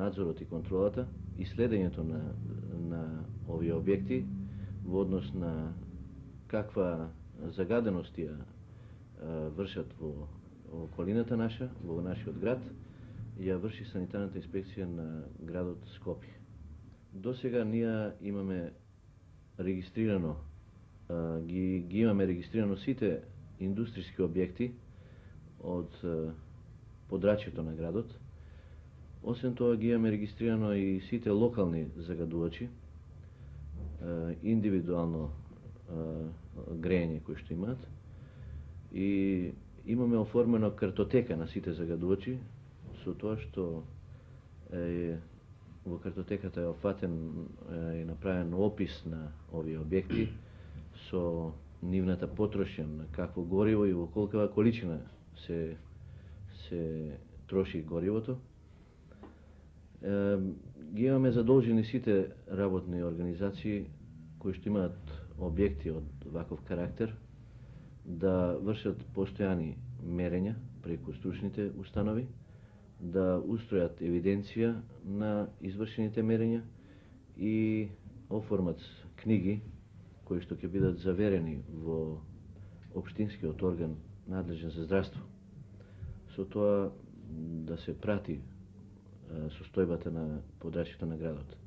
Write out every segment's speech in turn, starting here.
надзорот и контролата и следењето на овие објекти во однос на каква загаденост ја вршат во околината наша, во нашиот град, ја врши санитарната инспекција на градот Скопје. До сега ние имаме регистрирано ги имаме регистрирано сите индустријски објекти од подрачјето на градот. Освен тоа ги имаме регистрирано и сите локални загадувачи, индивидуално грејење кои што имаат, и имаме оформено картотека на сите загадувачи, со тоа што во картотеката е опфатен и направен опис на овие објекти со нивната потрошја на какво гориво и во колкава количина се троши горивото. Ги имаме задолжени сите работни организации кои што имаат објекти од ваков карактер да вршат постојани мерења преку стручните установи, да устројат евиденција на извршените мерења и оформат книги кои што ќе бидат заверени во општинскиот орган надлежен за здравство. Со тоа да се прати состојбата на подрачјето на градот.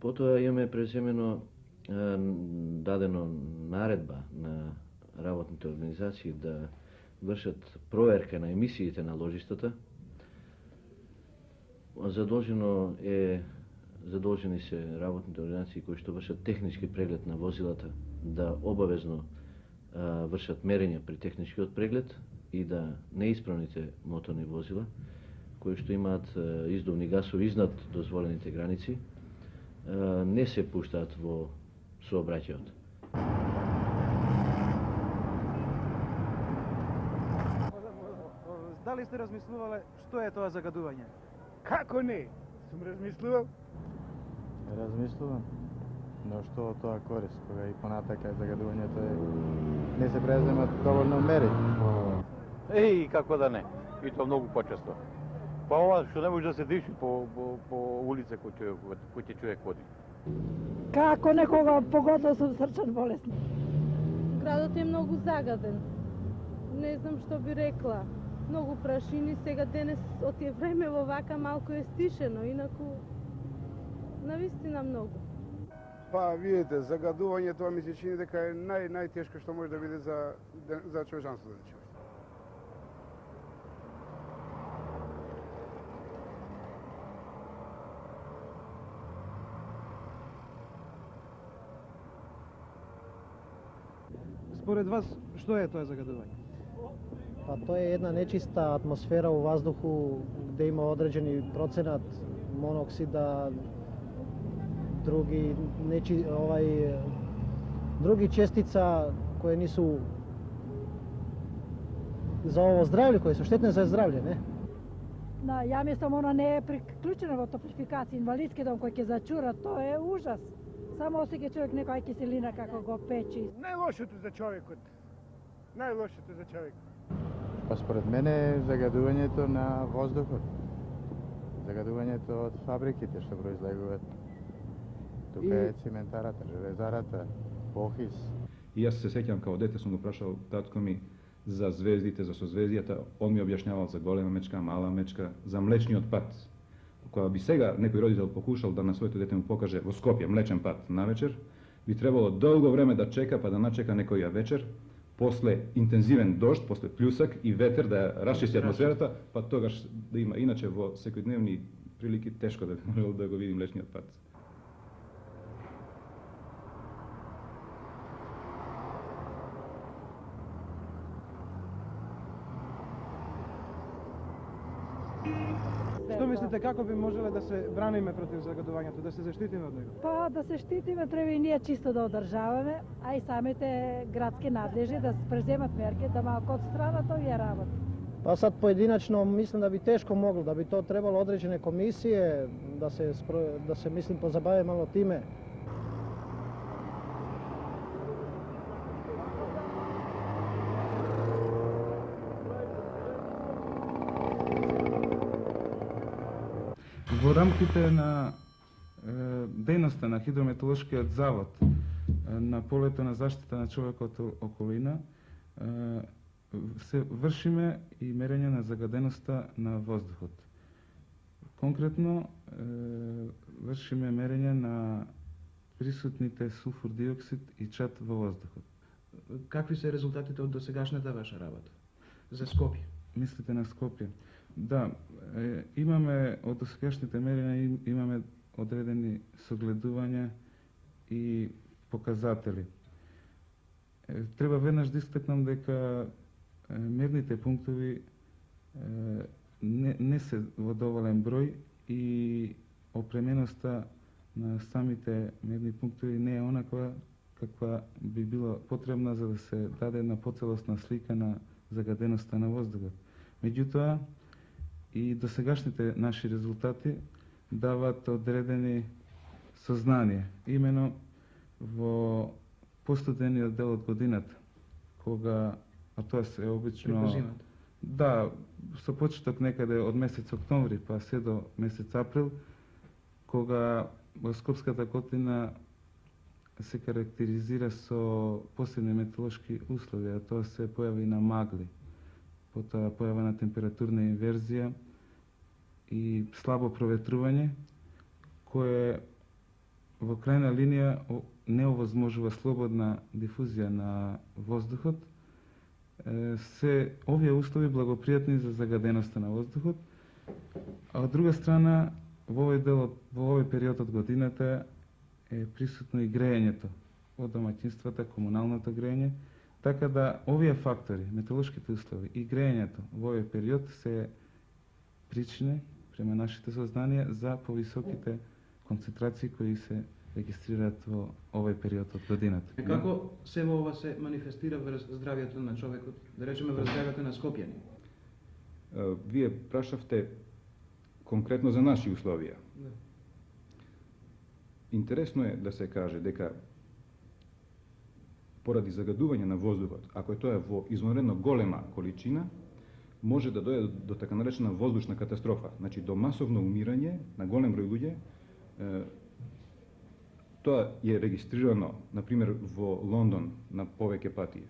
Потоа имаме преземено дадено наредба на работните организации да вршат проверка на емисиите на ложиштата. Задолжени се работните организации кои што вршат технички преглед на возилата да обавезно вршат мерења при техничкиот преглед и да неисправните моторни возила кои што имаат издувни гасови изнад дозволените граници не се пуштаат во сообраќајот. Дали сте размислувале што е тоа загадување? Како не? Сум размислувал. Размислувам, но што од тоа корист, кога и понатака загадувањето не се преземат доволно мери. Како да не, и тоа многу почесто. Па ова што не може да се диши по улица кој ќе човек ходи. Како некога, поготово сум срчан болесен. Градот е многу загаден. Не знам што би рекла. Многу прашини, сега денес од тие време во вака малку е стишено, инаку навистина многу. Па, видите, загадување тоа ми се чини дека е најтешко што може да биде за човечанството. Според вас, што е тоа загадување? Па тоа е една нечиста атмосфера у ваздуху где има одреđeni проценат моноксида, други честица кои нису за ово здравје, кои се штетни за здравје, не? Да, ја мислам, она не е приклучена во топификација, инвалидски дом кој ќе зачура, тоа е ужас. Само осеќа човек некоја киселина како го печи. Најлошото за човекот. Најлошото за човекот. Па според мене е загадувањето на воздухот. Загадувањето од фабриките што произлегуваат. Тука е циментарата, железарата, Охис. И јас се сеќам као дете сум го прашал татко ми за звездите, за созвездијата. Он ми објашнявал за голема мечка, мала мечка, за млечниот пат. Кога би сега некој родител покушал да на своето дете му покаже во Скопје млечен пат навечер, би требало долго време да чека, па да начека некоја вечер, после интензивен дожд, после плюсак и ветер да ја расчисти атмосферата, па тогаш да има. Иначе во секојдневни прилики тешко да би можел да го види млечниот пат. Што мислите, како би можеле да се браниме против загадувањето, да се заштитиме од него? Па да се штитиме, треба и ние чисто да одржаваме, а и самите градски надлежи да преземат мерки, да малку отстранат овие работи. Па сад поединачно мислам да би тешко могло, да би тоа требало одреđene комисије, да се мислим позабаве мало тиме. Во рамките на дејноста на Хидрометеоролошкиот завод на полето на заштита на човекот околина се вршиме и мерење на загаденоста на воздухот. Конкретно вршиме мерење на присутните сулфур диоксид и чад во воздухот. Какви се резултатите од досегашната ваша работа за Скопје? Мислите на Скопје? Да, имаме од досегашните мерења имаме одредени согледувања и показатели. Треба веднаш да истакнам дека мерните пунктови не се во доволен број и опременоста на самите мерни пунктови не е онаква каква би била потребна за да се даде една поцелосна слика на загаденоста на воздухот. Меѓутоа, и досегашните наши резултати дават одредени сознание, имено во постудениот дел од годината, кога, а тоа се обично... Зимата. Да, со почеток некаде од месец октомври па се до месец април, кога во Скопската котлина се карактеризира со посебни метеоролошки услови, а тоа се појави на магли, потоа појава на температурна инверзија и слабо проветрување, кое во крајна линија не овозможува слободна дифузија на воздухот, се овие услови благопријатни за загаденоста на воздухот, а од друга страна во овој период од годината е присутно и грејењето од домаќинствата, комуналното грејење, така да овие фактори, метеоролошките услови и грејењето во овој период се причини, према нашите сознанија, за повисоките концентрации кои се регистрираат во овој период од годината. Како сево ова се манифестира врз здравјето на човекот, да речеме врз здравјето на скопјани? Вие прашавте конкретно за наши условија. Да. Интересно е да се каже дека поради загадување на воздухот, ако е тоа во извонредно голема количина, може да дојде до така наречена воздушна катастрофа, значи до масовно умирање на голем број луѓе. Тоа е регистрирано, например, во Лондон на повеќе пати.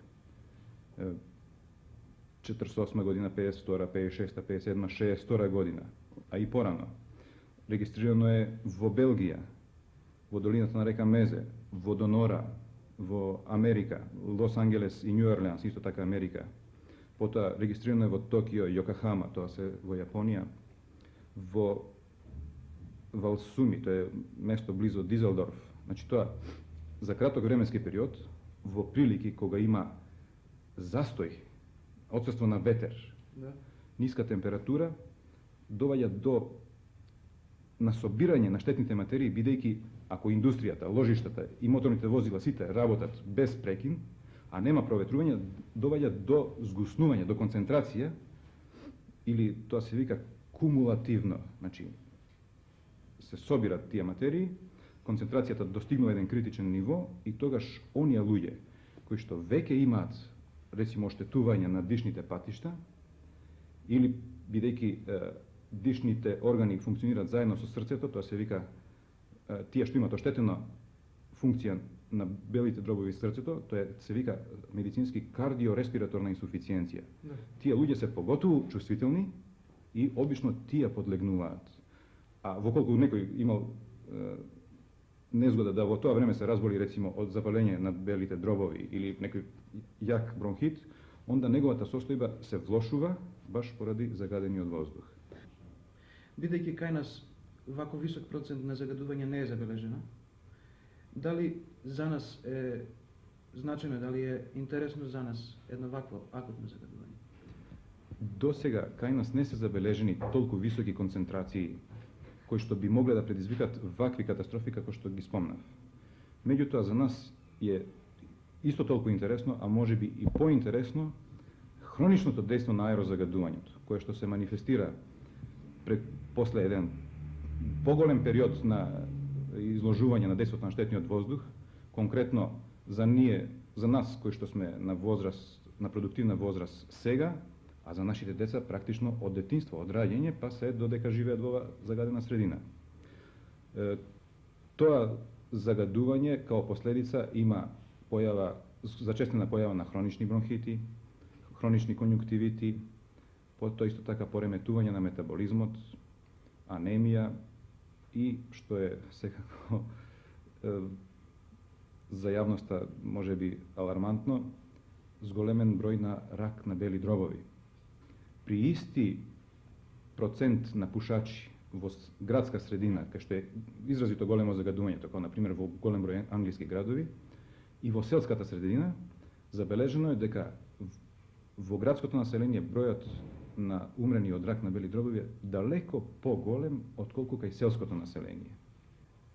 48 година, 52, 56, 57, 62 година, а и порано. Регистрирано е во Белгија, во долината на река Мезе, во Донора, во Америка, Лос Анджелес и Њу Орлеанс, исто така Америка. Потоа регистрирано е во Токио, Јокохама, тоа се во Јапонија, во Валсуми, тоа е место близо Дизелдорф. Значи тоа за краток временски период, во прилики кога има застој, отсутство на ветер, ниска температура, доваѓа до насобирање на штетните материи, бидејќи ако индустријата, ложиштата и моторните возила сите работат без прекин, а нема проветрување, доваѓа до згуснување, до концентрација, или тоа се вика кумулативно, значи се собират тие материи, концентрацијата достигнува еден критичен ниво и тогаш оние луѓе кои што веќе имаат рецимо оштетување на дишните патишта или бидејќи дишните органи функционираат заедно со срцето, тоа се вика тие што имаат оштетена функција на белите дробови срцето, тоа се вика медицински кардиореспираторна инсуфициенција. Тие луѓе се поготово чувствителни и обично тие подлегнуваат. А воколку некој имал незгода да во тоа време се разболи рецимо од запалење на белите дробови или некој јак бронхит, онда неговата состојба се влошува баш поради загадениот воздух. Бидејќи кај нас вако висок процент на загадување не е забележено, дали за нас е значено, дали е интересно за нас едно вакво акутно загадување? До сега кај нас не се забележени толку високи концентрации кои што би могле да предизвикат вакви катастрофи како што ги спомнав. Меѓутоа за нас е исто толку интересно, а може би и поинтересно, хроничното дејство на аерозагадувањето, кое што се манифестира после еден поголем период на изложување на дејството на штетниот воздух, конкретно за нас кои што сме на возраст, на продуктивна возраст сега, а за нашите деца практично од детинство, од раѓање, па се додека живеат во оваа загадена средина. Тоа загадување као последица има зачестена појава на хронични бронхити, хронични конјунктивити, потоа исто така пореметување на метаболизмот, анемија и, што е секако за јавноста можеби алармантно, зголемен број на рак на бели дробови. При исти процент на пушачи во градска средина, кај што е изразито големо загадувањето, како например во голем број англиски градови, и во селската средина, забележено е дека во градското население бројот на умрени од рак на бели дробови е далеко поголем отколку кај селското население.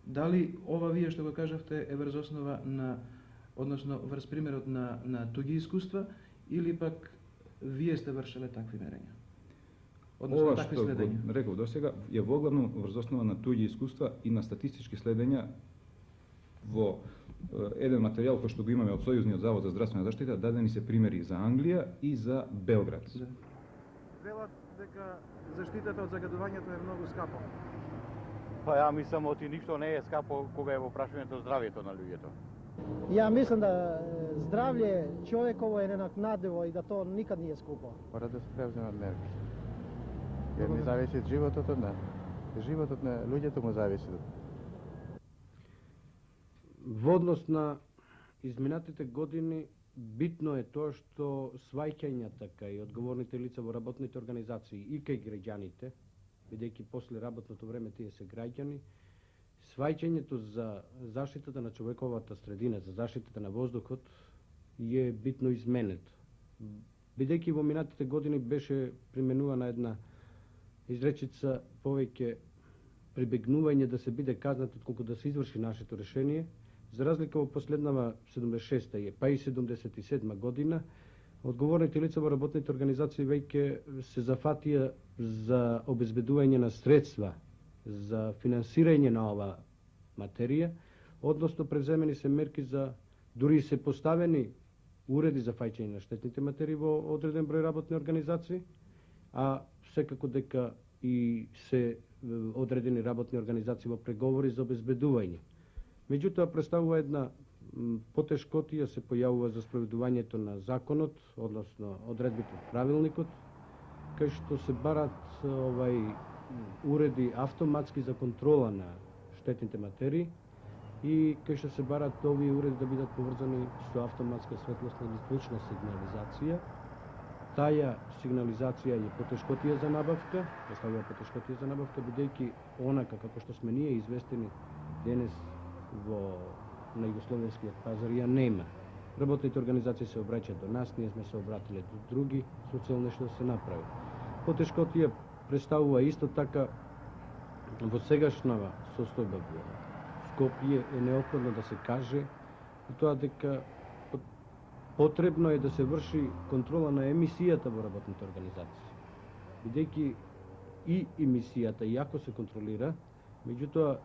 Дали ова вие што го кажавте е врз основа на, односно врз примерот на туги искуства, или пак вие сте вршеле такви мерења? Односно Ова такви што следења? го реков досега е воглавно врз основа на туѓи искуства и на статистички следења во еден материјал кој што го имаме од Сојузниот завод за здравствена заштита, дадени се примери за Англија и за Белград. Да. Велат дека заштитата од загадувањето е многу скапо. Па ја мислам оти ништо не е скапо кога е во прашањето здравјето на луѓето. Ja mislim da zdravlje čovjekovo je nenaknadivo i da to nikad nije skupo. Мора да се превземат мерки. Jer не зависи животот од нас. Животот на луѓето му зависи. Во однос на изминатите години битно е тоа што сваќањата кај одговорните лица во работните организации и кај граѓаните, бидејќи после работното време тие се граѓани, сваќањето за заштитата на човековата средина, за заштитата на воздухот е битно изменето. Бидејќи во минатите години беше применувана една изречица повеќе прибегнување да се биде казнат отколку да се изврши нашето решение, за разлика во последнава 76-та па и 77 година, одговорните лица во работните организации веќе се зафатија за обезбедување на средства за финансирање на ова материја, односно превземени се мерки за, дури се поставени уреди за фаќање на штетните материи во одреден број работни организации, а секако дека и се одредени работни организации во преговори за обезбедување. Меѓутоа, представува една потешкотија се појавува за спроведувањето на законот, односно одредбите од правилникот, кај што се барат уреди автоматски за контрола на штетните материи и кај што се барат овие уреди да бидат поврзани со автоматска светлосна или звучна сигнализација. Таја сигнализација е потешкотија за набавка, представува потешкотија за набавка, бидејќи онака како што сме ние известени денес на југословенскиот пазар ја нема. Работните организации се обраќаат до нас, ние сме се обратиле до други со цел нешто да се направи. Потешкотија представува исто така во сегашнава состојба во Скопје е неопходно да се каже тоа дека потребно е да се врши контрола на емисијата во работните организации. Бидејќи и емисијата, иако се контролира, меѓутоа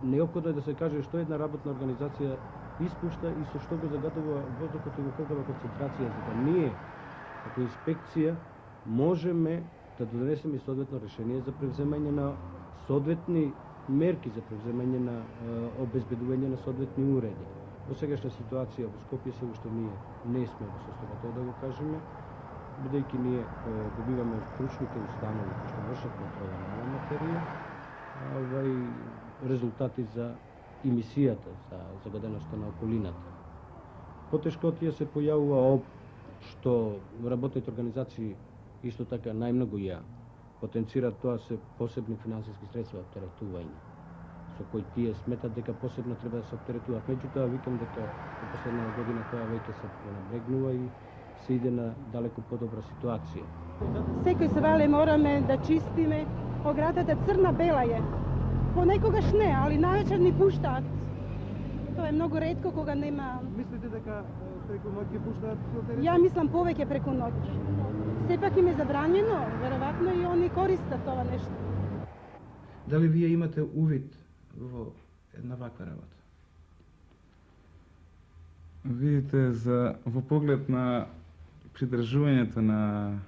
неопходно е да се каже што една работна организација испушта и со што го загадува воздухот и во каква концентрација, за да ние, како инспекција, можеме да донесеме соодветно решение за превземање на соодветни мерки, за превземање на обезбедување на соодветни уреди. Во сегашна ситуација во Скопје се уште ние не сме во состојба тоа да го кажеме, бидејќи ние добиваме стручните установи кои што вршат контрола на оваа материја, резултати за емисијата, за загаденоста на околината. Потешкотија се појавува што работните организации исто така најмногу ја потенцираат, тоа се посебни финансиски средства оптеретување, со кои тие сметат дека посебно треба да се оптеретуваат. Меѓутоа, викам дека во последна година тоа веќе се пренабрегнува и се иде на далеко подобра ситуација. Секој свале мораме да чистиме, оградата црна-бела е. Понекогаш не, али навечер ни пуштаат. Тоа е многу ретко кога нема... Мислите дека преку ноќ ги пуштаат филтерите? Ја мислам повеќе преку ноќ. Сепак им е забранjeno, веројатно и они користат това нешто. Дали вие имате увид во една ваква работа? Видите, во поглед на придржувањето на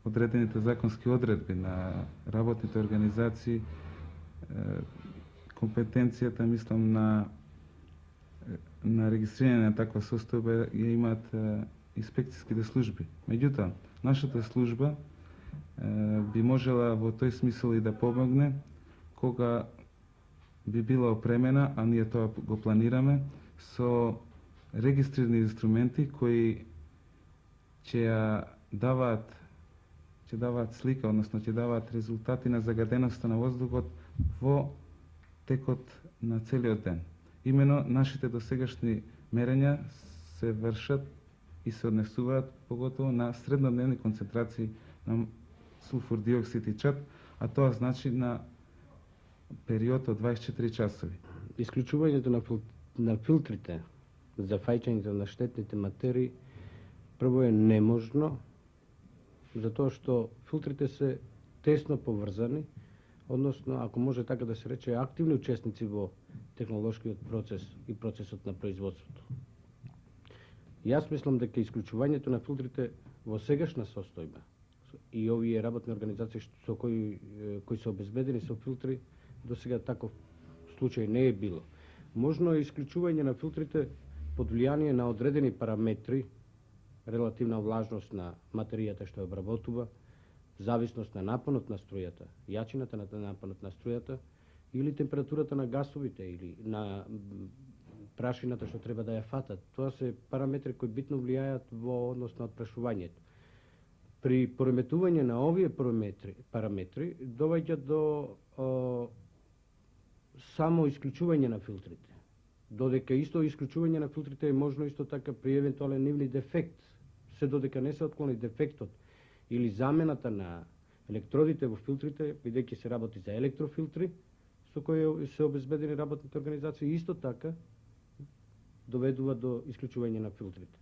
одредените законски одредби на работните организации, компетенцијата, мислам, на регистрирање на таква состојба ја имаат инспекцијските служби. Меѓутоа, нашата служба би можела во тој смисол и да помогне кога би била опремена, а ние тоа го планираме, со регистрирани инструменти кои ќе даваат слика, односно ќе даваат резултати на загаденоста на воздухот во текот на целиот ден. Имено нашите досегашни мерења се вршат и се однесуваат поготово на среднодневни концентрации на сулфур диоксид и чад, а тоа значи на период од 24 часови. Исклучувањето на филтрите за фаќањето на штетните материи прво е неможно, затоа што филтрите се тесно поврзани, односно, ако може така да се рече, активни учесници во технолошкиот процес и процесот на производството. Јас мислам дека исклучувањето на филтрите во сегашна состојба и овие работни организации со кои се обезбедени со филтри, до сега таков случај не е било. Можно е исклучување на филтрите под влијание на одредени параметри, релативна влажност на материјата што ја обработува, зависност на напонот на струјата, јачината на напонот на струјата или температурата на гасовите или на прашината што треба да ја фатат. Тоа се параметри кои битно влијаат во однос на отпрашувањето. При пореметување на овие параметри доваѓа до само исклучување на филтрите. Додека исто исклучување на филтрите е можно исто така при евентуален нивни дефект, се додека не се отклони дефектот или замената на електродите во филтрите, бидејќи се работи за електрофилтри, со кои се обезбедени работните организации, исто така доведува до исклучување на филтрите.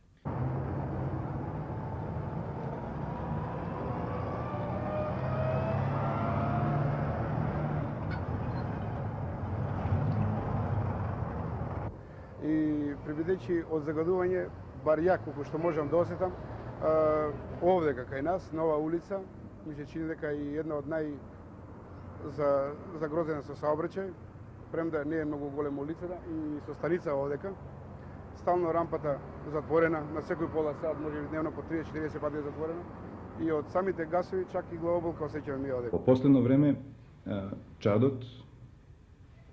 И прибидејќи од загадување, бар ја колку што можам да осетам, овде кај нас, на оваа улица, ми се чини дека е една од загрозена со саобраќај, премда не е многу голема улицата и со станица овдека. Стално рампата затворена, на секој пола сат, може би дневно по 30-40 пати е затворена. И од самите гасови, чак и главоболка осеќаме ми овдека. Во последно време, чадот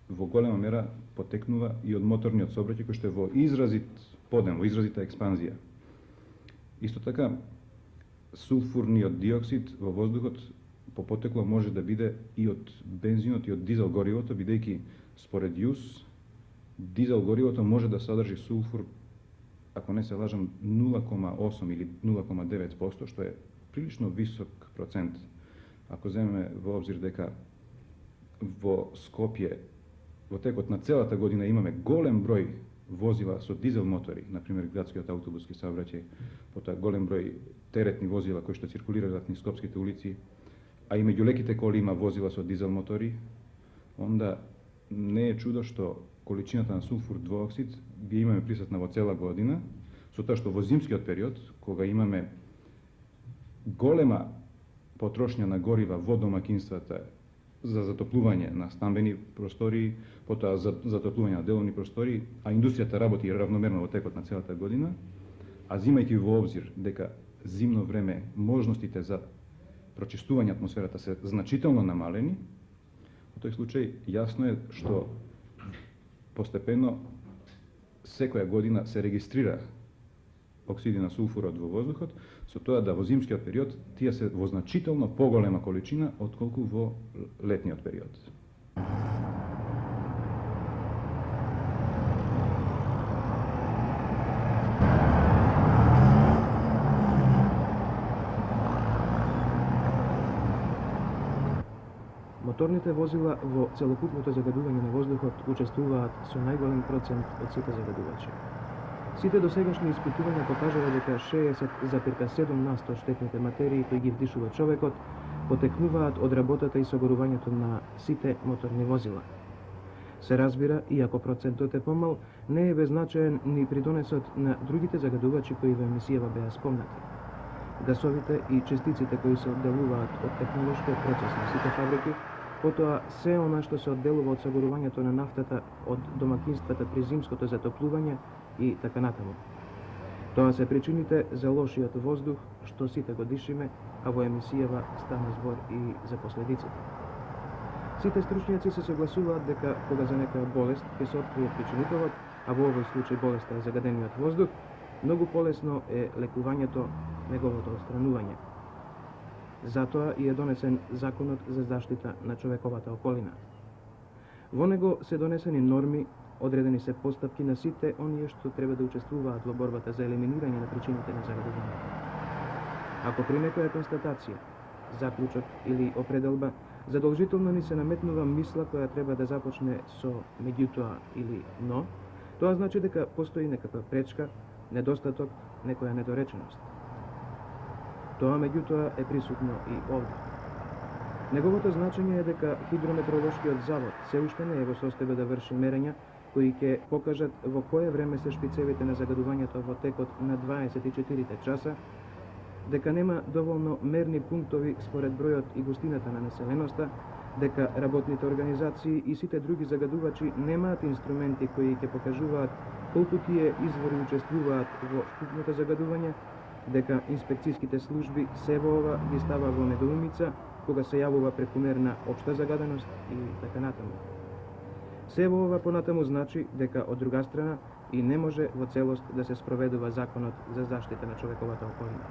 во голема мера потекнува и од моторниот сообраќај кој што е во изразит подем, во изразита експанзија. Исто така, сулфурниот диоксид во воздухот по потекло може да биде и од бензинот и од дизел горивото, бидејќи според ЈУС дизел горивото може да содржи сулфур, ако не се лажам, 0,8 или 0,9%, што е прилично висок процент. Ако земеме во обзир дека во Скопје во текот на целата година имаме голем број возила со дизел мотори, например градскиот автобуски саобраќај, потоа голем број теретни возила кои што циркулираат низ скопските улици, а и меѓу леките коли има возила со дизел мотори, онда не е чудо што количината на сулфур двуоксид ги имаме присутна во цела година, со тоа што во зимскиот период, кога имаме голема потрошња на горива во домакинствата за затоплување на стамбени простори, потоа за затоплување на деловни простори, а индустријата работи равномерно во текот на целата година, а зимајќи во обзир дека зимно време можностите за прочистување атмосферата се значително намалени, во тој случај јасно е што постепено секоја година се регистрира оксиди на сулфурот во воздухот, со тоа да во зимскиот период тие се во значително поголема количина отколку во летниот период. Моторните возила во целокупното загадување на воздухот учествуваат со најголем процент од сите загадувачи. Сите досегашни испитувања покажува дека 60,7% штетните материи кои ги вдишува човекот потекнуваат од работата и согорувањето на сите моторни возила. Се разбира, иако процентот е помал, не е беззначаен ни придонесот на другите загадувачи кои во емисијава беа спомнати. Гасовите и частиците кои се одделуваат од технолошкиот процес на сите фабрики, потоа се она што се одделува од сагорувањето на нафтата од домакинствата при зимското затоплување и така натаму. Тоа се причините за лошиот воздух што сите го дишиме, а во емисијава стана збор и за последиците. Сите стручњаци се согласуваат дека кога за некоја болест ќе се открие причинителот, а во овој случај болеста е загадениот воздух, многу полесно е лекувањето, неговото отстранување. Затоа и е донесен Законот за заштита на човековата околина. Во него се донесени норми, одредени се постапки на сите оние што треба да учествуваат во борбата за елиминирање на причините на загадувањето. Ако при некоја констатација, заклучок или определба, задолжително ни се наметнува мисла која треба да започне со меѓутоа или но, тоа значи дека постои некаква пречка, недостаток, некоја недореченост. Тоа меѓутоа е присутно и овде. Неговото значење е дека Хидрометеоролошкиот завод се уште не е во состојба да врши мерења кои ќе покажат во кое време се шпицевите на загадувањето во текот на 24 часа, дека нема доволно мерни пунктови според бројот и густината на населеноста, дека работните организации и сите други загадувачи немаат инструменти кои ќе покажуваат колку тие извори учествуваат во вкупното загадување, дека инспекцијските служби се во ова ги става во недоумица кога се јавува прекумерна општа загаденост и така натаму. Се во ова понатаму значи дека од друга страна и не може во целост да се спроведува Законот за заштита на човековата околина.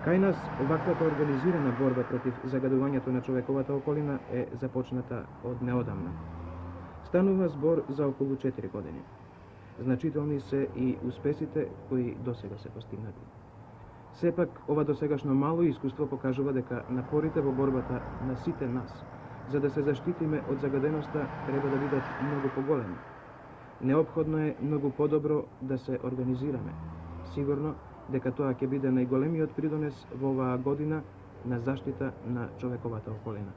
Кај нас ваквата организирана борба против загадувањето на човековата околина е започната од неодамна. Станува збор за околу 4 години. Значителни се и успесите кои досега се постигнати. Сепак, ова досегашно мало искуство покажува дека напорите во борбата на сите нас, за да се заштитиме од загаденоста, треба да бидат многу поголеми. Неопходно е многу подобро да се организираме. Сигурно дека тоа ќе биде најголемиот придонес во оваа година на заштита на човековата околина.